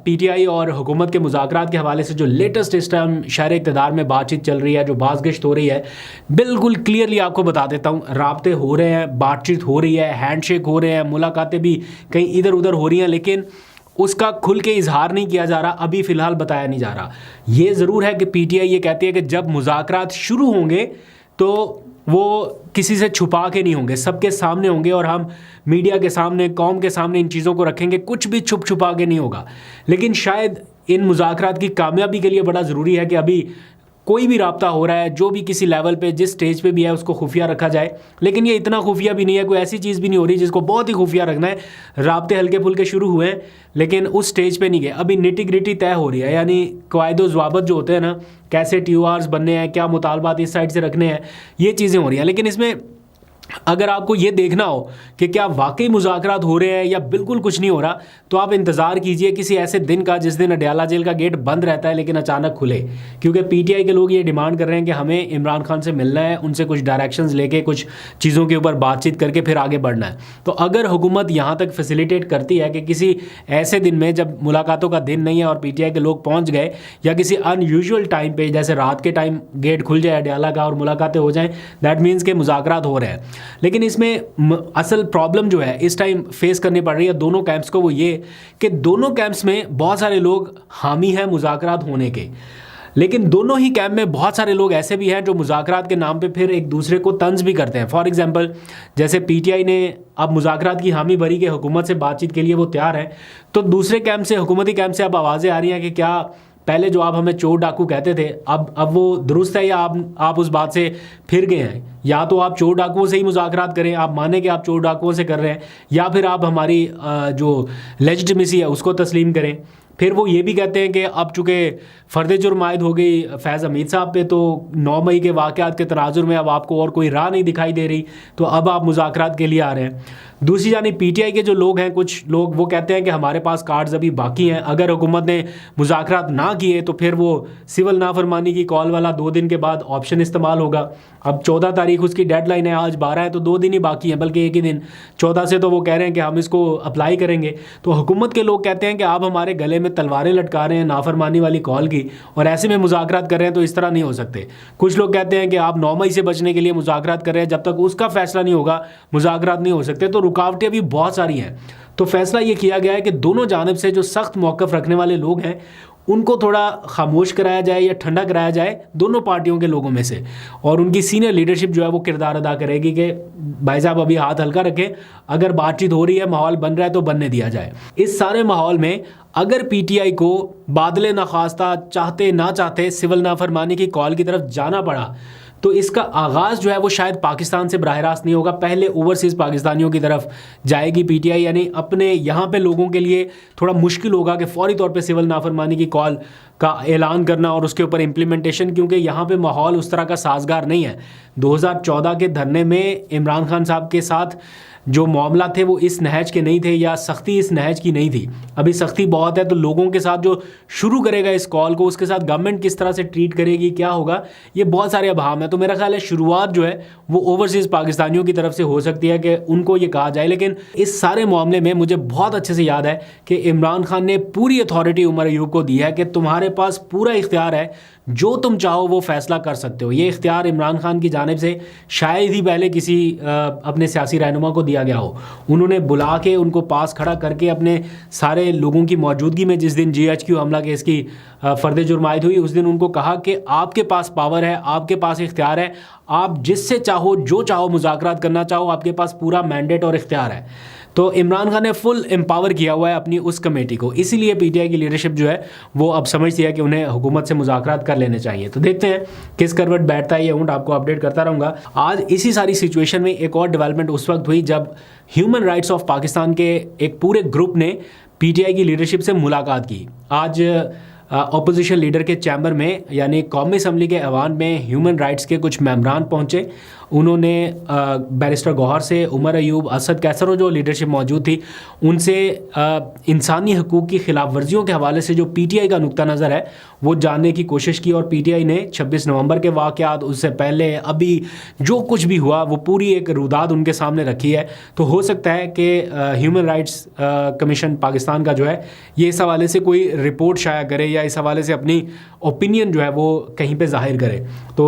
P T I اور حکومت کے مذاکرات کے حوالے سے جو لیٹسٹ اس ٹائم شہر اقتدار میں بات چیت چل رہی ہے، جو باز گشت ہو رہی ہے، بالکل کلیئرلی آپ کو بتا دیتا ہوں، رابطے ہو رہے ہیں، بات چیت ہو رہی ہے، ہینڈ شیک ہو رہے ہیں، ملاقاتیں بھی کہیں ادھر ادھر ہو رہی ہیں، لیکن اس کا کھل کے اظہار نہیں کیا جا رہا، ابھی فی الحال بتایا نہیں جا رہا۔ یہ ضرور ہے کہ پی ٹی آئی یہ کہتی ہے کہ جب مذاکرات شروع ہوں گے تو وہ کسی سے چھپا کے نہیں ہوں گے، سب کے سامنے ہوں گے، اور ہم میڈیا کے سامنے، قوم کے سامنے ان چیزوں کو رکھیں گے، کچھ بھی چھپ چھپا کے نہیں ہوگا۔ لیکن شاید ان مذاکرات کی کامیابی کے لیے بڑا ضروری ہے کہ ابھی کوئی بھی رابطہ ہو رہا ہے، جو بھی کسی لیول پہ جس سٹیج پہ بھی ہے، اس کو خفیہ رکھا جائے۔ لیکن یہ اتنا خفیہ بھی نہیں ہے، کوئی ایسی چیز بھی نہیں ہو رہی جس کو بہت ہی خفیہ رکھنا ہے۔ رابطے ہلکے پھلکے شروع ہوئے ہیں لیکن اس سٹیج پہ نہیں گئے، ابھی نٹی گریٹی طے ہو رہی ہے، یعنی قواعد و ضوابط جو ہوتے ہیں نا، کیسے ٹی او آرز بننے ہیں، کیا مطالبات اس سائڈ سے رکھنے ہیں، یہ چیزیں ہو رہی ہیں۔ لیکن اس میں اگر آپ کو یہ دیکھنا ہو کہ کیا واقعی مذاکرات ہو رہے ہیں یا بالکل کچھ نہیں ہو رہا، تو آپ انتظار کیجئے کسی ایسے دن کا جس دن اڈیالہ جیل کا گیٹ بند رہتا ہے لیکن اچانک کھلے، کیونکہ پی ٹی آئی کے لوگ یہ ڈیمانڈ کر رہے ہیں کہ ہمیں عمران خان سے ملنا ہے، ان سے کچھ ڈائریکشنز لے کے، کچھ چیزوں کے اوپر بات چیت کر کے پھر آگے بڑھنا ہے۔ تو اگر حکومت یہاں تک فیسیلیٹیٹ کرتی ہے کہ کسی ایسے دن میں جب ملاقاتوں کا دن نہیں ہے اور پی ٹی آئی کے لوگ پہنچ گئے، یا کسی ان یوزول ٹائم پہ جیسے رات کے ٹائم گیٹ کھل جائے اڈیالہ کا اور ملاقاتیں ہو جائیں، دیٹ مینس کہ مذاکرات ہو رہے ہیں۔ لیکن اس میں اصل پرابلم جو ہے اس ٹائم فیس کرنی پڑ رہی ہے دونوں کیمپس کو، وہ یہ کہ دونوں کیمپس میں بہت سارے لوگ حامی ہیں مذاکرات ہونے کے، لیکن دونوں ہی کیمپ میں بہت سارے لوگ ایسے بھی ہیں جو مذاکرات کے نام پہ پھر ایک دوسرے کو طنز بھی کرتے ہیں۔ فار ایگزامپل، جیسے پی ٹی آئی نے اب مذاکرات کی حامی بھری کہ حکومت سے بات چیت کے لیے وہ تیار ہیں، تو دوسرے کیمپ سے، حکومتی کیمپ سے اب آوازیں آ رہی ہیں کہ کیا پہلے جو آپ ہمیں چور ڈاکو کہتے تھے اب وہ درست ہے، یا آپ اس بات سے پھر گئے ہیں؟ یا تو آپ چور ڈاکوؤں سے ہی مذاکرات کریں، آپ مانیں کہ آپ چور ڈاکوؤں سے کر رہے ہیں، یا پھر آپ ہماری جو لیجٹمیسی ہے اس کو تسلیم کریں۔ پھر وہ یہ بھی کہتے ہیں کہ اب چونکہ فرد جرم عائد ہو گئی فیض حمید صاحب پہ، تو 9 مئی کے واقعات کے تناظر میں اب آپ کو اور کوئی راہ نہیں دکھائی دے رہی، تو اب آپ مذاکرات کے لیے آ رہے ہیں۔ دوسری جانب پی ٹی آئی کے جو لوگ ہیں، کچھ لوگ وہ کہتے ہیں کہ ہمارے پاس کارڈز ابھی باقی ہیں، اگر حکومت نے مذاکرات نہ کیے تو پھر وہ سول نافرمانی کی کال والا 2 دن کے بعد آپشن استعمال ہوگا۔ اب 14 تاریخ اس کی ڈیڈ لائن ہے، آج 12 ہے، تو 2 دن ہی باقی ہیں، بلکہ ایک ہی دن، 14 سے تو وہ کہہ رہے ہیں کہ ہم اس کو اپلائی کریں گے۔ تو حکومت کے لوگ کہتے ہیں کہ آپ ہمارے گلے میں تلواریں لٹکا رہے ہیں نافرمانی والی کال کی، اور ایسے میں مذاکرات کر رہے ہیں، تو اس طرح نہیں ہو سکتے۔ کچھ لوگ کہتے ہیں کہ آپ 9 مئی سے بچنے کے لیے مذاکرات کر رہے ہیں، جب تک اس کا فیصلہ نہیں ہوگا مذاکرات نہیں ہو سکتے۔ تو رکاوٹیں بھی بہت ساری ہیں۔ تو فیصلہ یہ کیا گیا ہے کہ دونوں جانب سے جو سخت موقف رکھنے والے لوگ ہیں ان کو تھوڑا خاموش کرایا جائے یا ٹھنڈا کرایا جائے دونوں پارٹیوں کے لوگوں میں سے، اور ان کی سینئر لیڈرشپ جو ہے وہ کردار ادا کرے گی کہ بھائی صاحب ابھی ہاتھ ہلکا رکھیں، اگر بات چیت ہو رہی ہے، ماحول بن رہا ہے تو بننے دیا جائے۔ اس سارے ماحول میں اگر پی ٹی آئی کو بادل ناخواستہ، چاہتے نہ چاہتے، سول نافرمانی کی کال کی طرف جانا پڑا، تو اس کا آغاز جو ہے وہ شاید پاکستان سے براہ راست نہیں ہوگا، پہلے اوورسیز پاکستانیوں کی طرف جائے گی پی ٹی آئی، یعنی اپنے یہاں پہ لوگوں کے لیے تھوڑا مشکل ہوگا کہ فوری طور پہ سول نافرمانی کی کال کا اعلان کرنا اور اس کے اوپر امپلیمنٹیشن، کیونکہ یہاں پہ ماحول اس طرح کا سازگار نہیں ہے۔ 2014 کے دھرنے میں عمران خان صاحب کے ساتھ جو معاملہ تھے وہ اس نہج کے نہیں تھے، یا سختی اس نہج کی نہیں تھی۔ ابھی سختی بہت ہے، تو لوگوں کے ساتھ جو شروع کرے گا اس کال کو، اس کے ساتھ گورنمنٹ کس طرح سے ٹریٹ کرے گی، کیا ہوگا، یہ بہت سارے ابہام ہیں۔ تو میرا خیال ہے شروعات جو ہے وہ اوورسیز پاکستانیوں کی طرف سے ہو سکتی ہے کہ ان کو یہ کہا جائے۔ لیکن اس سارے معاملے میں مجھے بہت اچھے سے یاد ہے کہ عمران خان نے پوری اتھارٹی عمر ایوب کو دی ہے کہ تمہارے پاس پورا اختیار ہے، جو تم چاہو وہ فیصلہ کر سکتے ہو۔ یہ اختیار عمران خان کی جانب سے شاید ہی پہلے کسی اپنے سیاسی رہنما کو دیا گیا ہو۔ انہوں نے بلا کے ان کو پاس کھڑا کر کے اپنے سارے لوگوں کی موجودگی میں، جس دن جی ایچ کیو حملہ کیس کی فرد جرم عائد ہوئی، اس دن ان کو کہا کہ آپ کے پاس پاور ہے، آپ کے پاس اختیار ہے، آپ جس سے چاہو، جو چاہو مذاکرات کرنا چاہو، آپ کے پاس پورا مینڈیٹ اور اختیار ہے۔ تو عمران خان نے فل امپاور کیا ہوا ہے اپنی اس کمیٹی کو، اسی لیے پی ٹی آئی کی لیڈرشپ جو ہے وہ اب سمجھتی ہے کہ انہیں حکومت سے مذاکرات کر لینے چاہیے۔ تو دیکھتے ہیں کس کروٹ بیٹھتا ہے یہ اونٹ، آپ کو اپڈیٹ کرتا رہوں گا۔ آج اسی ساری سچویشن میں ایک اور ڈیولپمنٹ اس وقت ہوئی جب ہیومن رائٹس آف پاکستان کے ایک پورے گروپ نے پی ٹی آئی کی لیڈرشپ سے ملاقات کی۔ آج اپوزیشن لیڈر کے چیمبر میں، یعنی قومی اسمبلی کے ایوان میں، ہیومن رائٹس کے کچھ ممبران پہنچے انہوں نے بیرسٹر گوہر سے، عمر ایوب، اسد کیسر جو لیڈرشپ موجود تھی ان سے انسانی حقوق کی خلاف ورزیوں کے حوالے سے جو پی ٹی آئی کا نقطہ نظر ہے وہ جاننے کی کوشش کی، اور پی ٹی آئی نے 26 نومبر کے واقعات، اس سے پہلے ابھی جو کچھ بھی ہوا وہ پوری ایک روداد ان کے سامنے رکھی ہے. تو ہو سکتا ہے کہ ہیومن رائٹس کمیشن پاکستان کا جو ہے یہ اس حوالے سے کوئی رپورٹ شائع کرے یا اس حوالے سے اپنی اوپینین جو ہے وہ کہیں پہ ظاہر کرے. تو